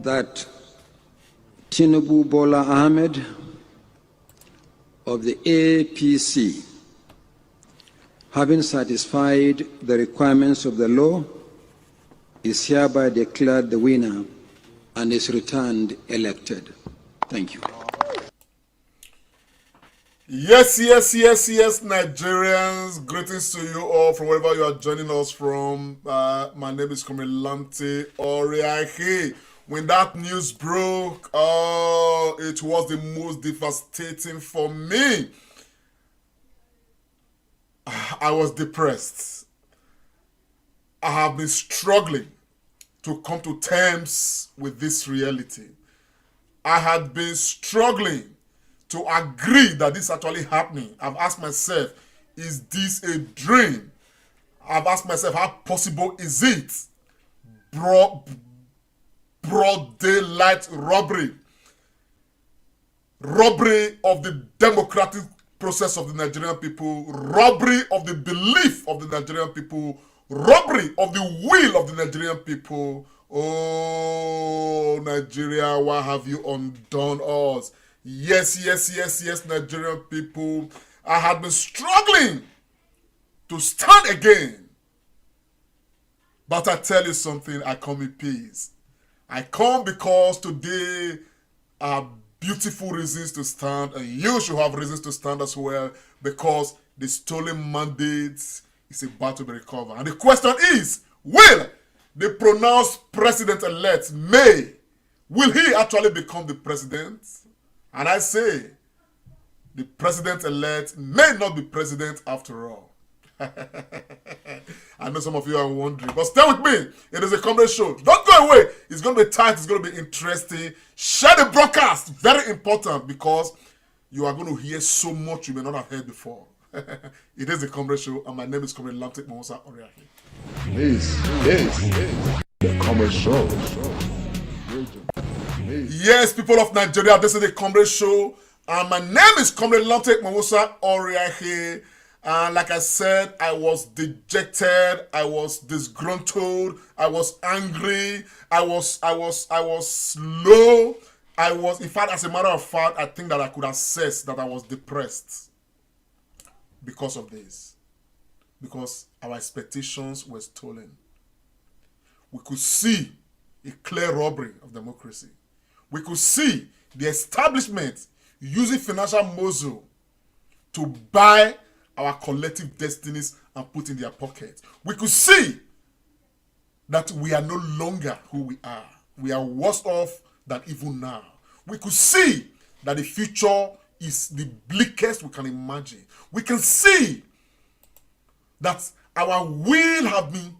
that Tinubu Bola Ahmed of the APC, having satisfied the requirements of the law, is hereby declared the winner and is returned elected. Thank you. Yes, Nigerians. Greetings to you all from wherever you are joining us from. My name is Comrade Show. When that news broke, it was the most devastating for me. I was depressed. I have been struggling to come to terms with this reality. I had been struggling to agree that this is actually happening. I've asked myself, is this a dream? I've asked myself, how possible is it? Broad daylight robbery. Robbery of the democratic process of the Nigerian people. Robbery of the belief of the Nigerian people. Robbery of the will of the Nigerian people. Oh, Nigeria, why have you undone us? Yes, Nigerian people. I had been struggling to stand again. But I tell you something, I come in peace. I come because today are beautiful reasons to stand, and you should have reasons to stand as well, because the stolen mandate is about to be recovered. And the question is, will the pronounced president-elect May, will he actually become the president? And I say, the president-elect may not be president after all. I know some of you are wondering, but stay with me. It is a Comrade Show. Don't go away. It's going to be tight. It's going to be interesting. Share the broadcast. Very important, because you are going to hear so much you may not have heard before. It is a Comrade Show, and my name is Comrade Mosa Oriahi. This is the Comrade Show. Yes, people of Nigeria, this is the Comrade Show, and my name is Comrade Mosa Oriahi. And like I said, I was dejected, I was disgruntled, I was angry, I was slow, in fact, as a matter of fact, I think that I could assess that I was depressed because of this. Because our expectations were stolen. We could see a clear robbery of democracy. We could see the establishment using financial muscle to buy our collective destinies and put in their pockets. We could see that we are no longer who we are. We are worse off than even now. We could see that the future is the bleakest we can imagine. We can see that our will have been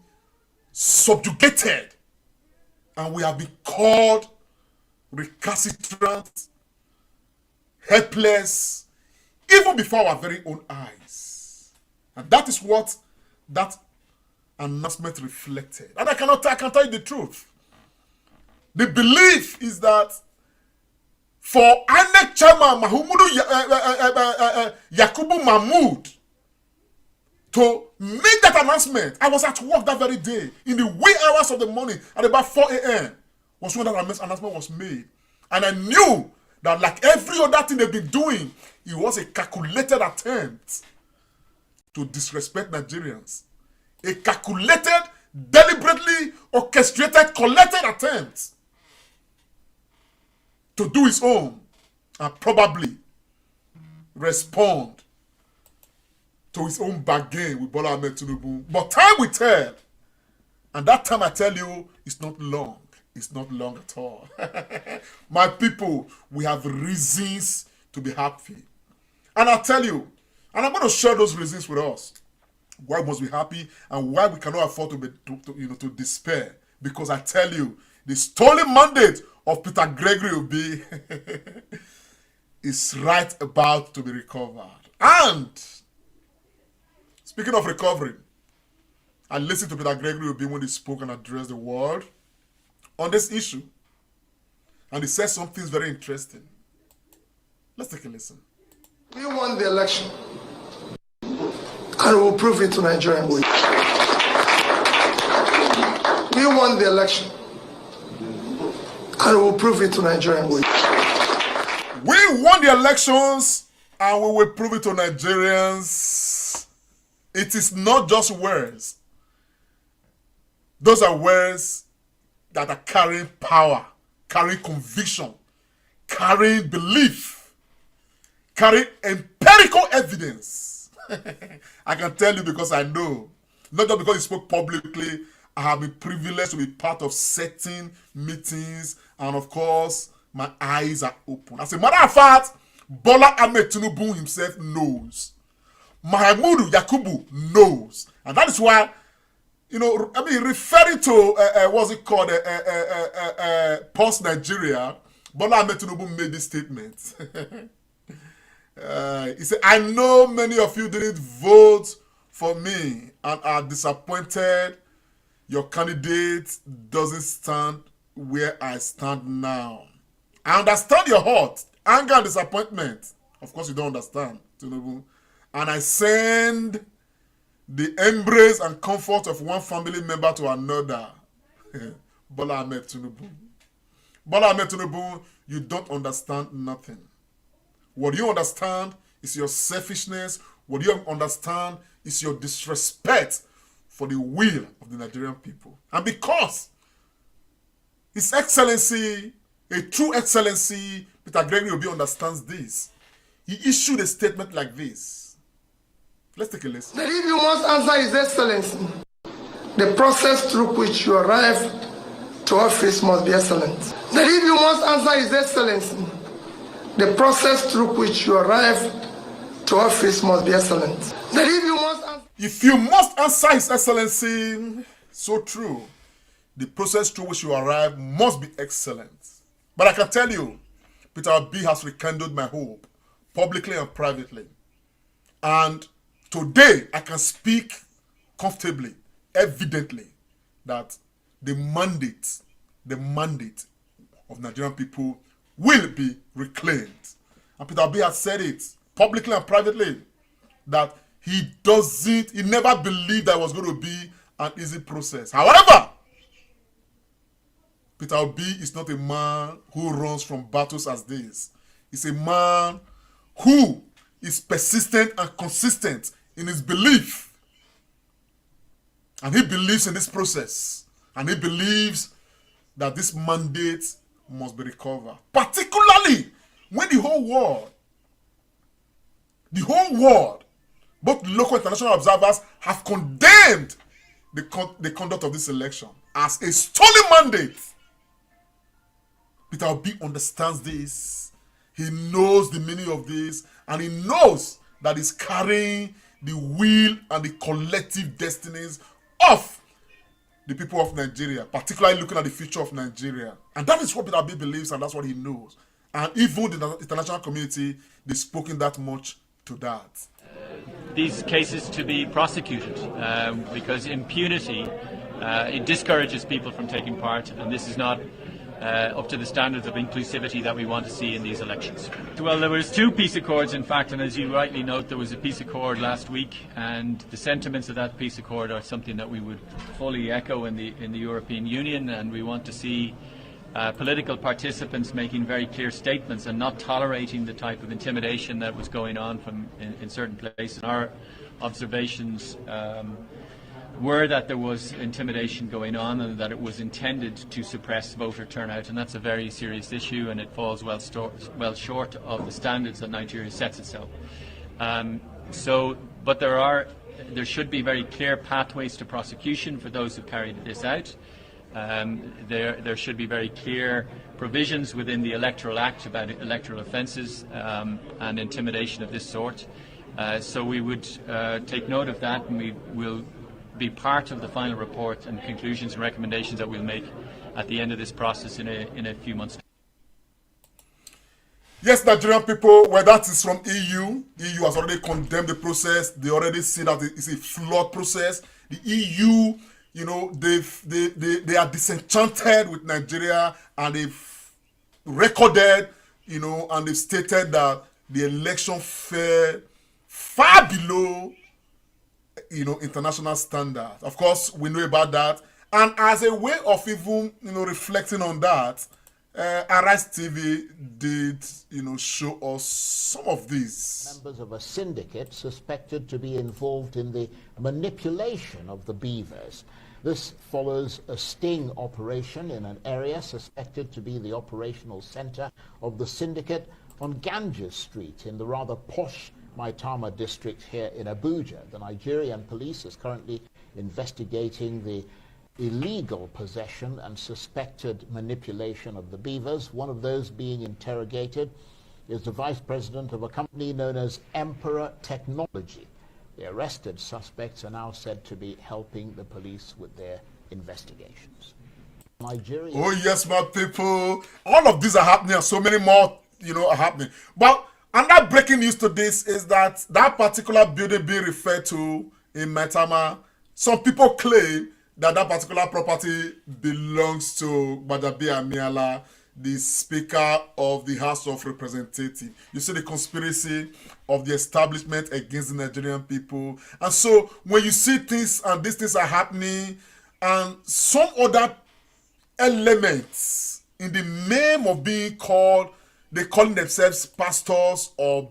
subjugated and we have been called recalcitrant, helpless, even before our very own eyes. And that is what that announcement reflected. And I can tell you the truth. The belief is that for INEC chairman Yakubu Mahmood to make that announcement, I was at work that very day in the wee hours of the morning at about 4 a.m. was when that announcement was made. And I knew that, like every other thing they've been doing, it was a calculated attempt to disrespect Nigerians. A calculated, deliberately orchestrated, collected attempt to do his own and probably respond to his own bargain with Bola Ahmed Tinubu. But time will tell. And that time, I tell you, it's not long. It's not long at all. My people, we have reasons to be happy. And I'll tell you, and I'm going to share those reasons with us. Why we must be happy and why we cannot afford to despair. Because I tell you, the stolen mandate of Peter Gregory Obi is right about to be recovered. And speaking of recovery, I listened to Peter Gregory Obi when he spoke and addressed the world on this issue. And he said some things very interesting. Let's take a listen. We won the election. And we'll prove it to Nigerians. We won the election. And we will prove it to Nigerians. We won the elections and we will prove it to Nigerians. It is not just words. Those are words that are carrying power, carrying conviction, carrying belief, carrying empirical evidence. I can tell you because I know. Not just because he spoke publicly. I have been privileged to be part of certain meetings, and of course, my eyes are open. As a matter of fact, Bola Ahmed Tinubu himself knows. Mahamudu Yakubu knows. And that is why, referring to, what's it called, post-Nigeria, Bola Ahmed Tinubu made this statement. He said, I know many of you didn't vote for me and are disappointed your candidate doesn't stand where I stand now. I understand your heart, anger and disappointment. Of course you don't understand, Tinubu. And I send the embrace and comfort of one family member to another. Bola Ahmed Tinubu. Bola Ahmed Tinubu, you don't understand nothing. What you understand is your selfishness. What you understand is your disrespect for the will of the Nigerian people. And because His Excellency, a true Excellency, Peter Gregory Obi understands this, he issued a statement like this. Let's take a listen. That if you must answer His Excellency, the process through which you arrive to office must be excellent. That if you must answer His Excellency, the process through which you arrive to office must be excellent. That if you must answer His Excellency, so true, the process through which you arrive must be excellent. But I can tell you, Peter Obi has rekindled my hope, publicly and privately. And today, I can speak comfortably, evidently, that the mandate of Nigerian people will be reclaimed. And Peter Obi has said it publicly and privately, that he never believed that it was going to be an easy process. However, Peter Obi is not a man who runs from battles as this. He's a man who is persistent and consistent in his belief. And he believes in this process. And he believes that this mandate must be recovered. Particularly when the whole world, both local and international observers have condemned the conduct of this election as a stolen mandate. Peter Obi understands this. He knows the meaning of this, and he knows that he's carrying the will and the collective destinies of the people of Nigeria, particularly looking at the future of Nigeria. And that is what Peter Obi believes, and that's what he knows. And even the international community, they've spoken that much to that. These cases to be prosecuted because impunity it discourages people from taking part, and this is not up to the standards of inclusivity that we want to see in these elections. Well, there was two peace accords, in fact, and as you rightly note, there was a peace accord last week, and the sentiments of that peace accord are something that we would fully echo in the European Union, and we want to see political participants making very clear statements and not tolerating the type of intimidation that was going on in certain places. Our observations were that there was intimidation going on and that it was intended to suppress voter turnout, and that's a very serious issue, and it falls well short of the standards that Nigeria sets itself. But there should be very clear pathways to prosecution for those who carried this out. There should be very clear provisions within the Electoral Act about electoral offences and intimidation of this sort. So we would take note of that, and we will be part of the final report and conclusions and recommendations that we'll make at the end of this process in a few months. Yes, Nigerian people, where that is from EU has already condemned the process. They already see that it's a flawed process. The EU, they are disenchanted with Nigeria, and they've recorded, and they've stated that the election fell far below, international standards. Of course, we know about that. And as a way of even, reflecting on that, Arise TV did, show us some of these. Members of a syndicate suspected to be involved in the manipulation of the beavers. This follows a sting operation in an area suspected to be the operational center of the syndicate on Ganges Street in the rather posh Maitama district here in Abuja. The Nigerian police is currently investigating the illegal possession and suspected manipulation of the beavers. One of those being interrogated is the vice president of a company known as Emperor Technology. The arrested suspects are now said to be helping the police with their investigations. Nigeria. Oh yes, my people. All of these are happening and so many more, are happening. But another breaking news to this is that particular building being referred to in Maitama, some people claim that particular property belongs to Badabi Amiala, the Speaker of the House of Representatives. You see the conspiracy of the establishment against the Nigerian people. And so when you see things and these things are happening and some other elements in the name of being called, they calling themselves pastors or,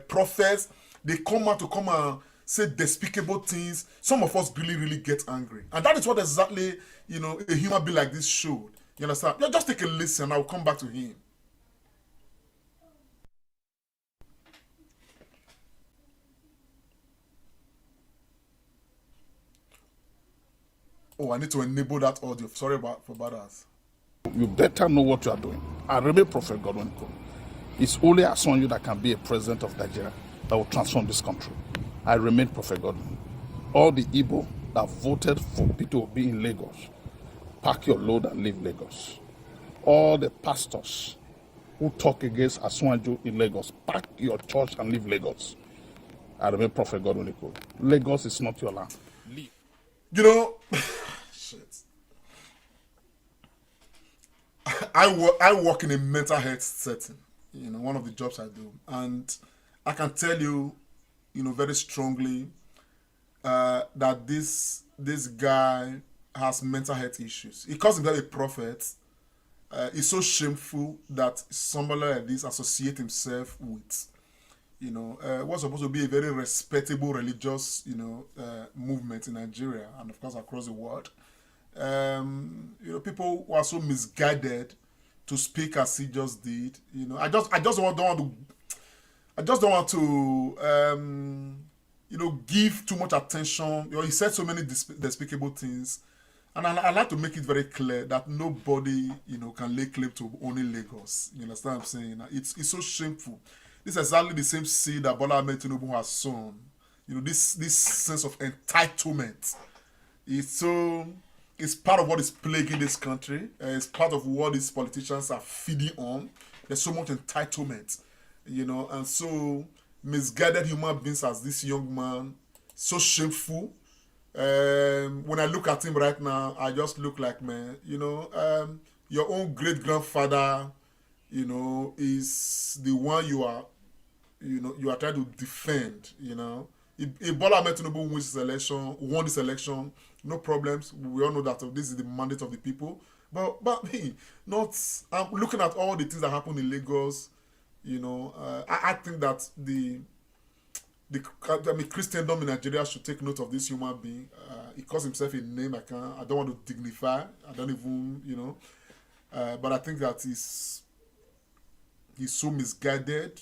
prophets, they come out to come and say despicable things, some of us really, really get angry. And that is what exactly, a human being like this should. You understand? Just take a listen. I'll come back to him. Oh, I need to enable that audio. Sorry about that. You better know what you are doing. I remain Prophet Godwin Cole. It's only Asonyu that can be a president of Nigeria that will transform this country. I remain Prophet Godwin. All the Igbo that voted for Peter Obi in Lagos, pack your load and leave Lagos. All the pastors who talk against Aswanju in Lagos, pack your church and leave Lagos. I remain Prophet Godwin Cole. Lagos is not your land. Leave. Shit. I work in a mental health setting. One of the jobs I do, and I can tell you, very strongly that this guy has mental health issues. He calls himself a prophet. It's so shameful that somebody like this associate himself with, what's supposed to be a very respectable religious, movement in Nigeria and of course across the world. People who are so misguided to speak as he just did. I just don't want to give too much attention. He said so many despicable things. And I like to make it very clear that nobody, can lay claim to only Lagos. You understand what I'm saying? It's so shameful. This is exactly the same seed that Bola Ahmed Tinubu has sown. This sense of entitlement. It's part of what is plaguing this country. It's part of what these politicians are feeding on. There's so much entitlement. And so misguided human beings as this young man, so shameful. When I look at him right now, I just look like, man, your own great-grandfather, is the one you are trying to defend, If Bola Ahmed Tinubu won this election, no problems. We all know that this is the mandate of the people. But I'm looking at all the things that happen in Lagos. I think that the Christendom in Nigeria should take note of this human being. He calls himself a name I don't want to dignify. I don't even, but I think that he's so misguided.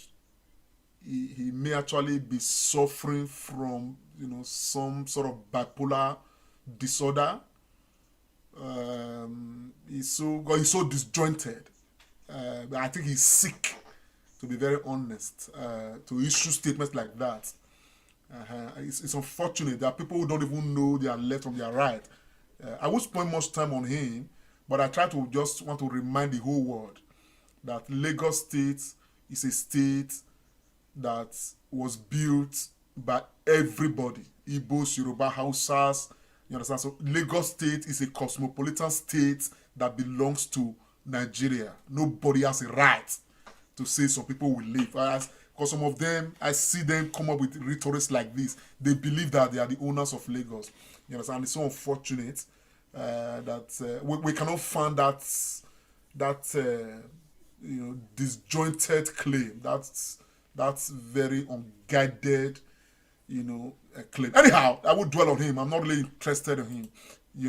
He may actually be suffering from, some sort of bipolar disorder. He's so disjointed. I think he's sick, to be very honest, to issue statements like that. It's unfortunate. There are people who don't even know their left from their right. I won't spend much time on him, but I try to just want to remind the whole world that Lagos State is a state that was built by everybody. Igbos, Yoruba, Hausas, you understand? So Lagos State is a cosmopolitan state that belongs to Nigeria. Nobody has a right to say some people will leave. Because some of them, I see them come up with rhetorics like this. They believe that they are the owners of Lagos. You understand? It's so unfortunate that we cannot find that, disjointed claim. That's very unguided, claim. Anyhow, I would dwell on him. I'm not really interested in him.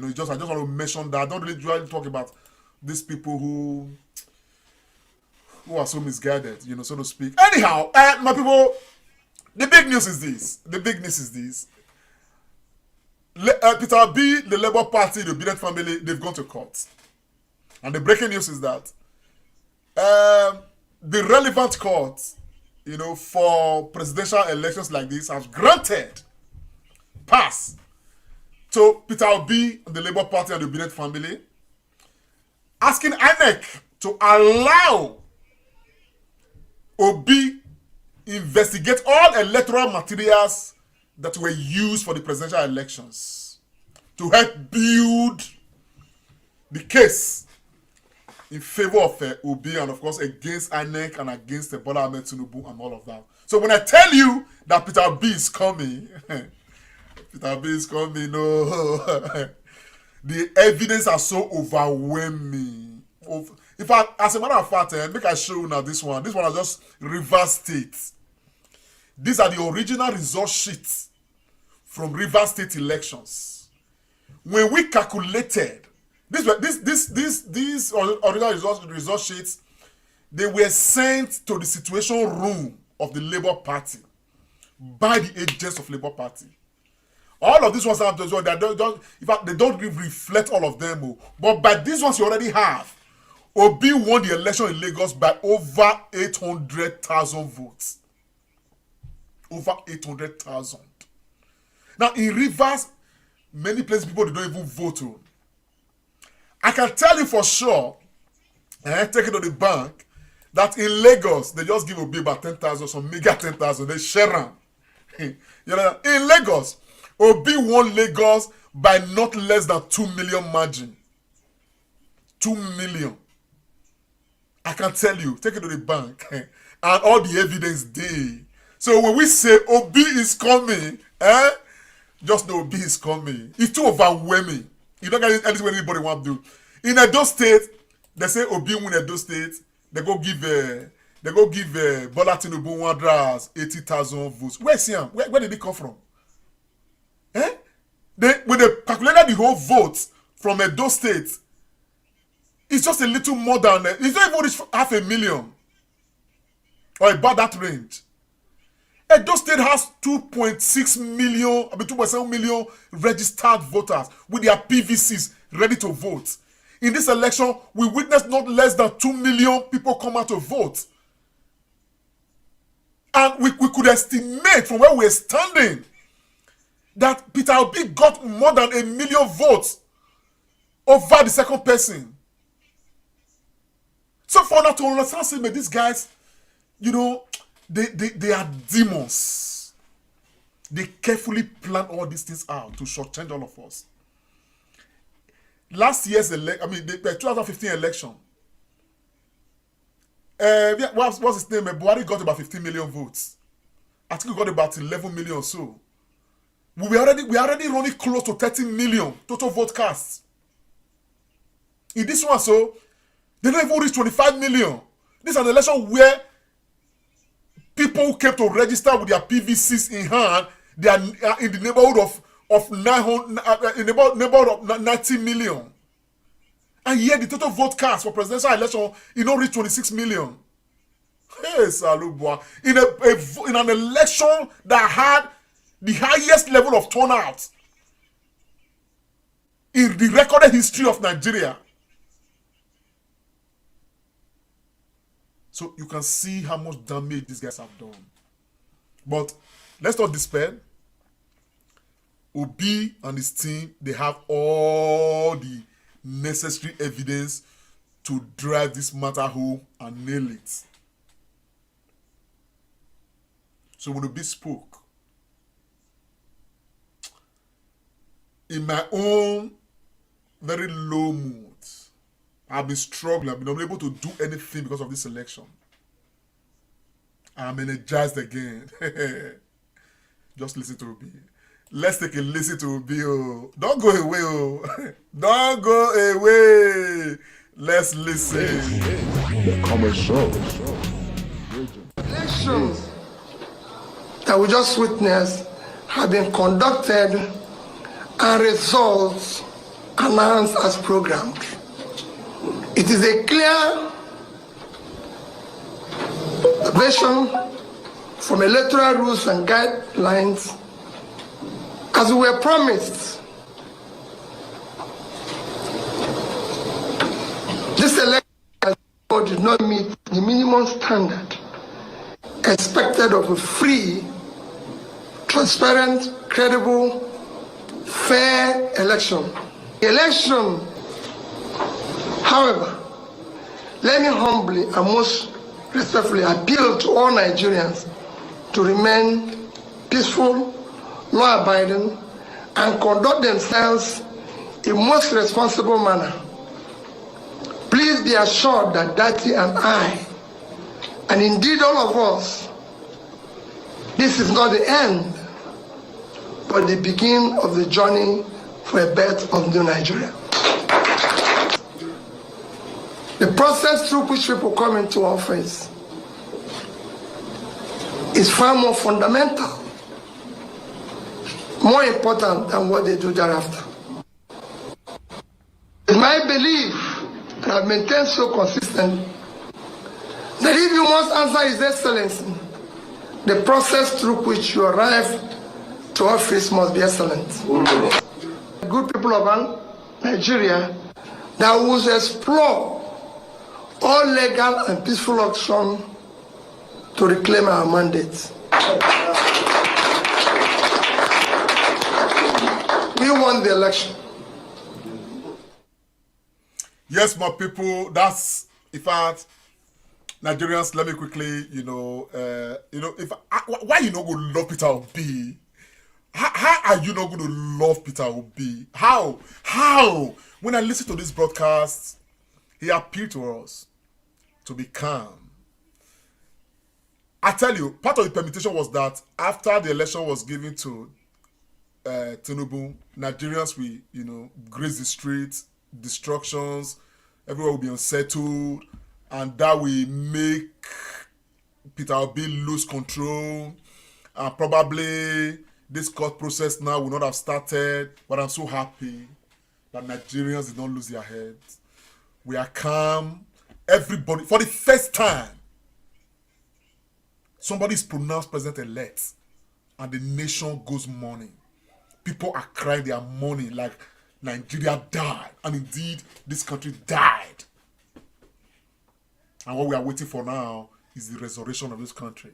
I just want to mention that. I don't really talk about these people who are so misguided, so to speak. Anyhow, my people, the big news is this. Peter Obi, the Labour Party, the Biden family, they've gone to court. And the breaking news is that the relevant court, for presidential elections like this has granted pass to Peter Obi, the Labour Party and the Biden family, asking INEC to allow Obi investigate all electoral materials that were used for the presidential elections to help build the case in favor of Obi and, of course, against INEC and against Bola Ahmed Tinubu and all of that. So when I tell you that Peter Obi is coming, no, the evidence are so overwhelming. In fact, as a matter of fact, make I show you now this one. This one is just Rivers State. These are the original result sheets from Rivers State elections. When we calculated these original result sheets, they were sent to the situation room of the Labour Party by the agents of Labour Party. All of these ones have in fact, they don't reflect all of them. But by these ones you already have, Obi won the election in Lagos by over 800,000 votes. Over 800,000. Now in Rivers, many places people they don't even vote on. I can tell you for sure, take it to the bank, that in Lagos, they just give Obi about 10,000, some mega 10,000, they share them. In Lagos, Obi won Lagos by not less than 2 million margin. 2 million. I can tell you, take it to the bank, and all the evidence there. So when we say Obi is coming, just know Obi is coming. It's too overwhelming. You don't get anything anybody want to do. In Edo State, they say Obi win Edo State. They go give Bola Tinubu 180,000 votes. Where's him? Where did he come from? When they calculated the whole votes from Edo State, it's just a little more than it's not even reached 500,000 or about that range. Edo State has 2.6 million, 2.7 million registered voters with their PVCs ready to vote. In this election, we witnessed not less than 2 million people come out to vote. And we could estimate from where we're standing that Peter Obi got more than 1 million votes over the second person. So for now to understand, these guys, they are demons. They carefully plan all these things out to shortchange all of us. Last year's the 2015 election. What's his name? Buhari got about 15 million votes. I think we got about 11 million or so. We are already running close to 30 million total vote cast. In this one, so they don't even reach 25 million. This is an election where people who came to register with their PVCs in hand, they are in the neighborhood of 90 million. And yet the total vote cast for presidential election, reach 26 million. Hey, Salubwa. In an election that had the highest level of turnout in the recorded history of Nigeria. So you can see how much damage these guys have done. But let's not despair. Obi and his team, they have all the necessary evidence to drive this matter home and nail it. So when Obi spoke, in my own very low mood, I've been struggling. I've been unable to do anything because of this election. I'm energized again. Just listen to Obi. Let's take a listen to Obi. Oh. Don't go away. Oh. Don't go away. Let's listen. The Comrade Show. Elections that we just witnessed have been conducted and results announced as programmed. It is a clear vision from electoral rules and guidelines as we were promised. This election did not meet the minimum standard expected of a free, transparent, credible, fair election. The election, however, let me humbly and most respectfully appeal to all Nigerians to remain peaceful, law-abiding, and conduct themselves in most responsible manner. Please be assured that Dati and I, and indeed all of us, this is not the end, but the beginning of the journey for a birth of new Nigeria. The process through which people come into office is far more fundamental, more important than what they do thereafter. It's my belief, and I've maintained so consistent, that if you must answer His Excellency, the process through which you arrive to office must be excellent. Good people of Nigeria that will explore all legal and peaceful action to reclaim our mandate. We won the election. Yes, my people, that's, in fact, Nigerians, let me quickly, why you not going to love Peter Obi? How are you not going to love Peter Obi? How? When I listen to this broadcast, he appealed to us to be calm. I tell you, part of the permutation was that after the election was given to Tinubu, Nigerians will, graze the streets, destructions, everywhere will be unsettled, and that will make Peter Obi lose control, and probably this court process now will not have started. But I'm so happy that Nigerians did not lose their heads. We are calm. Everybody, for the first time, somebody is pronounced president-elect, and the nation goes mourning. People are crying, they are mourning like Nigeria died, and indeed this country died. And what we are waiting for now is the resurrection of this country.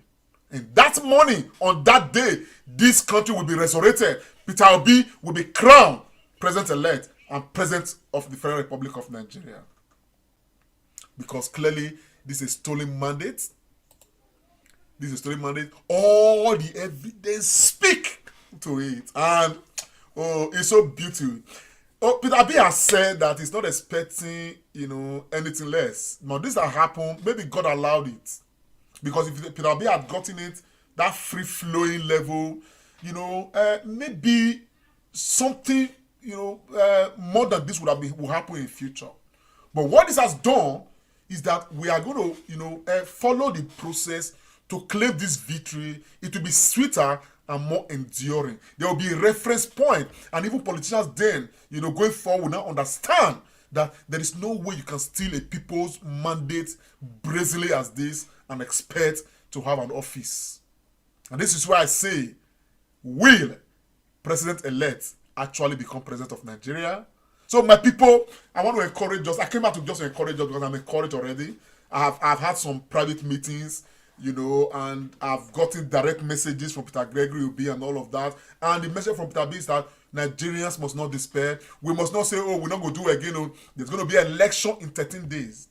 And that morning, on that day, this country will be resurrected. Peter Obi will be crowned president-elect and president of the Federal Republic of Nigeria. Because clearly, this is a stolen mandate. This is a stolen mandate. All the evidence speak to it. And, it's so beautiful. Peter Obi has said that he's not expecting, anything less. Now, this that happened, maybe God allowed it. Because if Peter Obi had gotten it, that free-flowing level, maybe something, more than this will happen in the future. But what this has done is that we are going to, follow the process to claim this victory. It will be sweeter and more enduring. There will be a reference point, and even politicians then, going forward will now understand that there is no way you can steal a people's mandate brazenly as this and expect to have an office. And this is why I say, will President-elect actually become President of Nigeria? So my people, I want to encourage us. I came out to just encourage us because I'm encouraged already. I've had some private meetings, and I've gotten direct messages from Peter Gregory Obi and all of that. And the message from Peter Obi is that Nigerians must not despair. We must not say, we're not going to do it again. There's going to be an election in 13 days.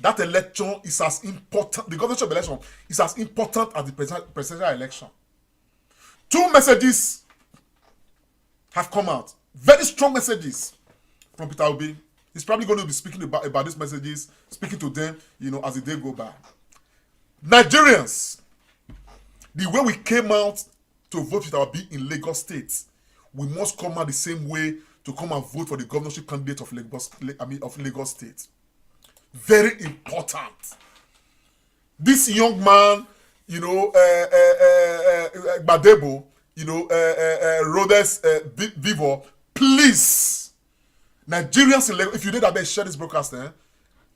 That election is as important, the governorship election is as important as the presidential election. Two messages have come out. Very strong messages from Peter Obi. He's probably going to be speaking about these messages, speaking to them, as the day go by. Nigerians, the way we came out to vote Peter Obi in Lagos State, we must come out the same way to come and vote for the governorship candidate of Lagos State. Very important. This young man, Badebo, Rhodes Vivo, please, Nigerians in Lagos, if you did that, share this broadcast,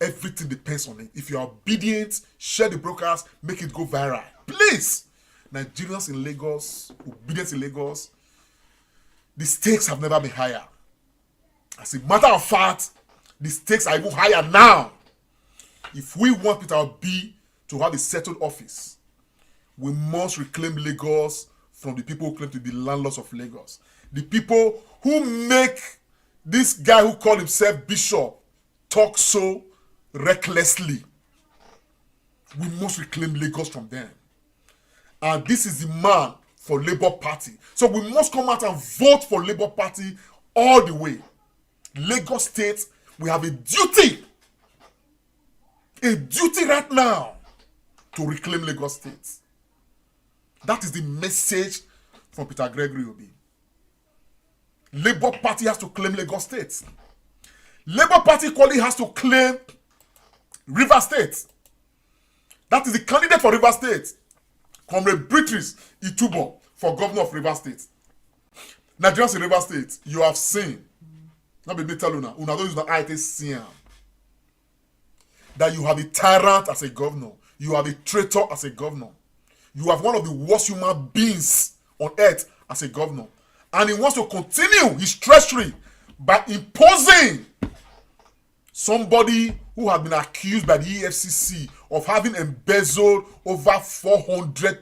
everything depends on it. If you are obedient, share the broadcast, make it go viral. Please, Nigerians in Lagos, obedience in Lagos, the stakes have never been higher. As a matter of fact, the stakes are even higher now. If we want Peter Obi to have a settled office, we must reclaim Lagos from the people who claim to be landlords of Lagos. The people who make this guy who called himself Bishop talk so recklessly. We must reclaim Lagos from them. And this is the man for Labour Party. So we must come out and vote for Labour Party all the way. Lagos State, we have a duty right now to reclaim Lagos State. That is the message from Peter Gregory Obi. Labour Party has to claim Lagos State. Labour Party equally has to claim River State. That is the candidate for River State, Comrade Beatrice Itubo, for governor of River State. Nigerians in River State, you have seen, not be me tell you now, don't use the ITCM, that you have a tyrant as a governor, you have a traitor as a governor, you have one of the worst human beings on earth as a governor, and he wants to continue his treachery by imposing somebody who has been accused by the EFCC of having embezzled over 400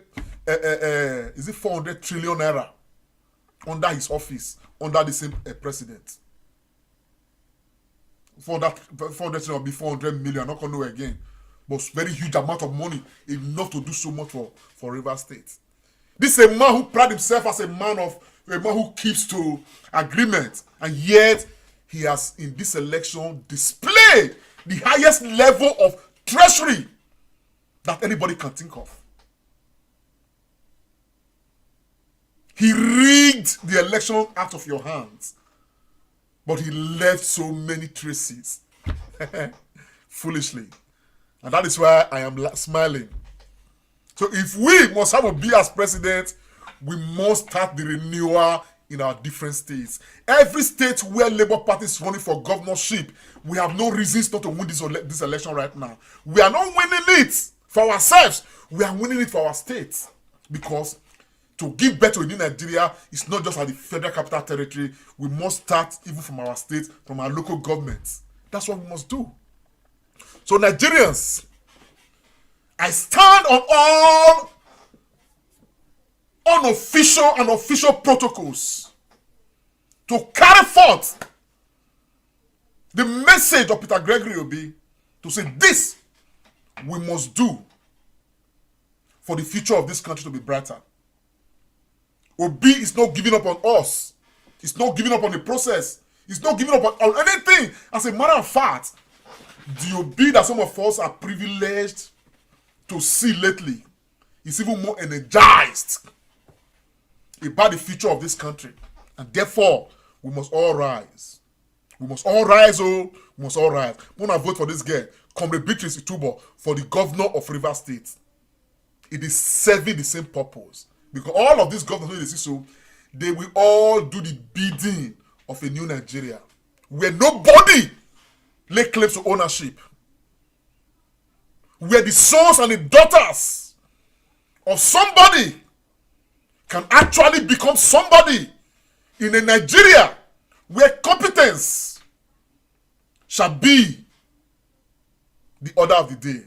trillion naira under his office, under the same president. 400 trillion will be 400 million, not going to know again. But very huge amount of money, enough to do so much for River State. This is a man who pride himself as a man who keeps to agreement, and yet he has in this election displayed the highest level of treachery that anybody can think of. He rigged the election out of your hands, but he left so many traces foolishly. And that is why I am smiling. So if we must have Obi as president, we must start the renewal in our different states. Every state where Labour Party is running for governorship, we have no reasons not to win this election right now. We are not winning it for ourselves. We are winning it for our states. Because to give birth to a new Nigeria is not just at the Federal Capital Territory. We must start even from our states, from our local governments. That's what we must do. So Nigerians, I stand on all unofficial and official protocols to carry forth the message of Peter Gregory Obi to say this we must do for the future of this country to be brighter. Obi is not giving up on us. He's not giving up on the process. He's not giving up on anything. As a matter of fact, the Obi that some of us are privileged to see lately is even more energized about the future of this country. And therefore, we must all rise. We must all rise, we must all rise. We want to vote for this girl, Comrade Beatrice Itubo, for the governor of River State. It is serving the same purpose. Because all of these governors, they will all do the bidding of a new Nigeria, where nobody lay claims to ownership, where the sons and the daughters of somebody can actually become somebody in a Nigeria where competence shall be the order of the day.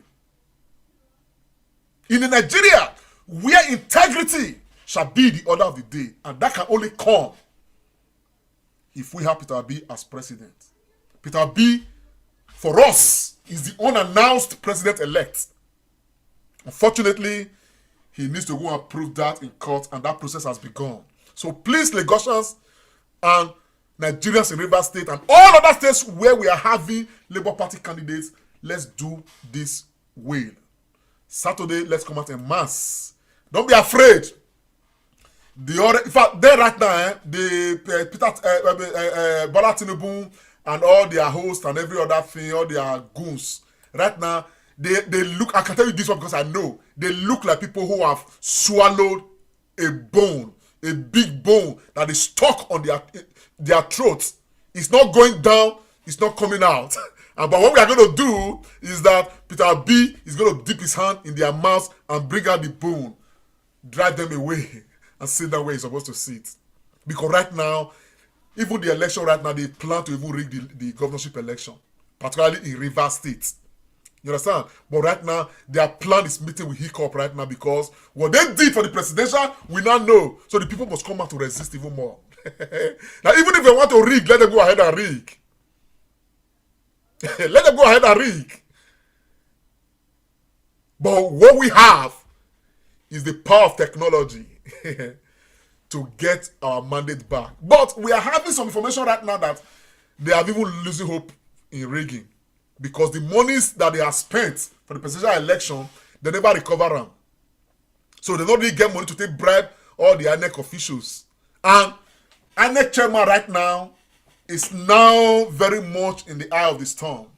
In a Nigeria where integrity shall be the order of the day. And that can only come if we have Peter Obi as president. Peter Obi, for us, is the unannounced president-elect. Unfortunately, he needs to go and prove that in court, and that process has begun. So please, Lagosians and Nigerians in River State and all other states where we are having Labour Party candidates, let's do this well. Saturday, let's come out en masse. Don't be afraid. in fact, they right now, the Bola Tinubu and all their hosts and every other thing, all their goons, right now, they look, I can tell you this one because I know, they look like people who have swallowed a bone, a big bone that is stuck on their throats. It's not going down, it's not coming out. But what we are going to do is that Peter B is going to dip his hand in their mouths and bring out the bone, drive them away, and sit down where he's supposed to sit. Because right now, even the election right now, they plan to even rig the governorship election, particularly in Rivers State. You understand? But right now, their plan is meeting with hiccup right now because what they did for the presidential, we now know. So the people must come out to resist even more. Now, even if they want to rig, let them go ahead and rig. Let them go ahead and rig. But what we have is the power of technology to get our mandate back. But we are having some information right now that they have even losing hope in rigging. Because the monies that they have spent for the presidential election, they never recover them. So they don't really get money to take bribe all the INEC officials. And INEC chairman right now is now very much in the eye of the storm.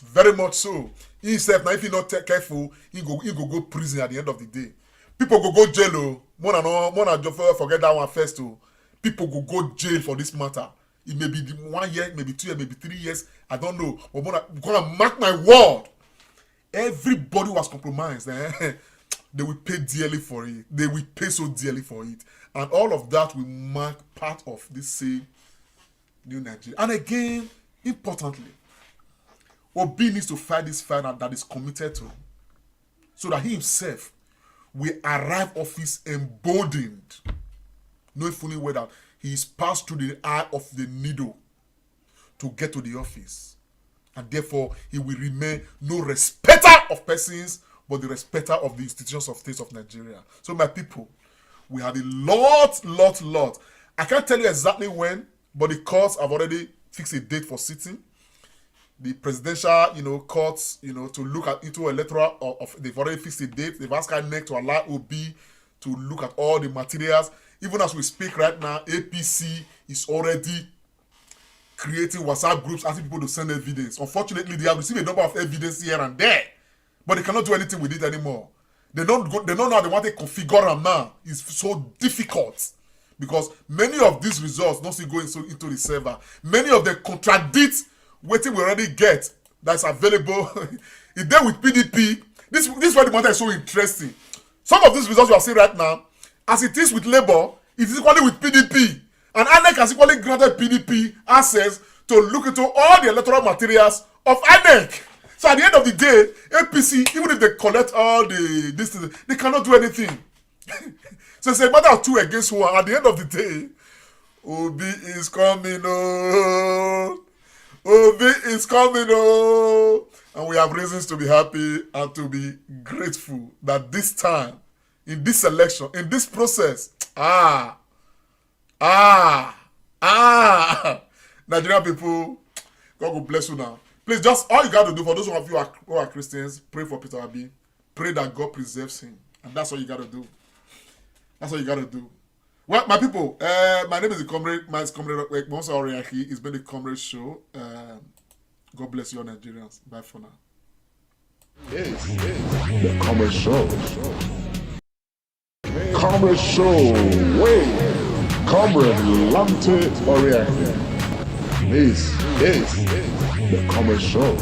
Very much so. He himself, now if he's not careful, he go prison at the end of the day. People go jail. More than forget that one first. People go jail for this matter. It may be 1 year, maybe 2 years, maybe 3 years. I don't know. But I'm gonna mark my word. Everybody was compromised. They will pay dearly for it. They will pay so dearly for it. And all of that will mark part of this same new Nigeria. And again, importantly, Obi needs to fight this fight that is committed to, so that he himself will arrive office emboldened, knowing fully well that he is passed through the eye of the needle to get to the office. And therefore, he will remain no respecter of persons, but the respecter of the institutions of states of Nigeria. So my people, we have a lot. I can't tell you exactly when, but the courts have already fixed a date for sitting. The presidential, courts, to look into electoral, they've already fixed a date. They've asked INEC to allow OB to look at all the materials. Even as we speak right now, APC is already creating WhatsApp groups asking people to send evidence. Unfortunately, they have received a number of evidence here and there, but they cannot do anything with it anymore. They don't know how they want to configure them now. It's so difficult because many of these results don't still go into the server. Many of them contradict what we already get that's available. If they're with PDP, this is why the matter is so interesting. Some of these results you are seeing right now, as it is with Labour, it is equally with PDP. And INEC has equally granted PDP access to look into all the electoral materials of INEC. So at the end of the day, APC, even if they collect all this, they cannot do anything. So it's a matter of 2 against 1. At the end of the day, Obi is coming on. Obi is coming on. And we have reasons to be happy and to be grateful that this time, in this election, in this process, Nigerian people, God will bless you now. Please, just all you got to do, for those of you who are Christians, pray for Peter Obi. Pray that God preserves him. And that's all you got to do. That's all you got to do. Well, my people, my name is the Comrade Monsa Oriahi. It's been the Comrade Show. God bless you all Nigerians. Bye for now. The Comrade Show. Comrade Show. Wait. Comrade Lante Oriahi. This is the Comrade Show.